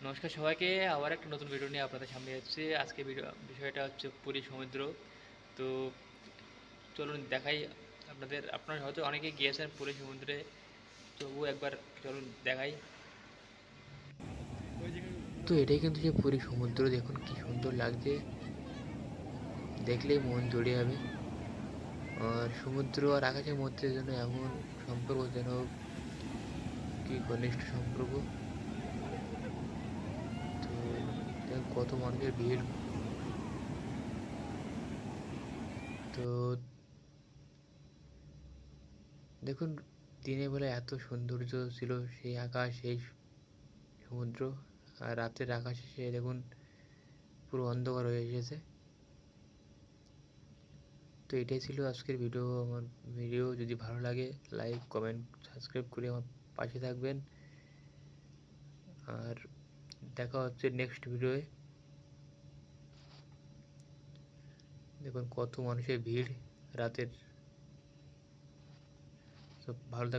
নমস্কার সবাইকে, আবার একটা নতুন ভিডিও নিয়ে আপনাদের সামনে এসেছি। আজকে বিষয়টা হচ্ছে পুরী সমুদ্র। তো চলুন দেখাই আপনাদের। আপনারা হয়তো অনেকে গিয়েছেন পুরী সমুদ্রে, তবুও একবার চলুন দেখাই। তো এটাই কিন্তু যে পুরী সমুদ্র, দেখুন কি সুন্দর লাগছে, দেখলেই মন জুড়ে যাবে। আর সমুদ্র আর আকাশের মধ্যে যেন এমন সম্পর্ক, যেন কি ঘনিষ্ঠ সম্পর্ক। তো দেখুন কত মানুষের ভিড়। তো দেখুন দিনের বেলা এত সৌন্দর্য ছিল, সেই আকাশ, সেই সমুদ্র। আর রাতের আকাশে সে দেখুন পুরো অন্ধকার হয়ে এসেছে। তো এটাই ছিল আজকের ভিডিও। আমার ভিডিও যদি ভালো লাগে, লাইক, কমেন্ট, সাবস্ক্রাইব করে আমার পাশে থাকবেন। আর দেখা হচ্ছে নেক্সট ভিডিওয়ে। দেখুন কত মানুষের ভিড় রাতের। সব ভালো থাকবেন।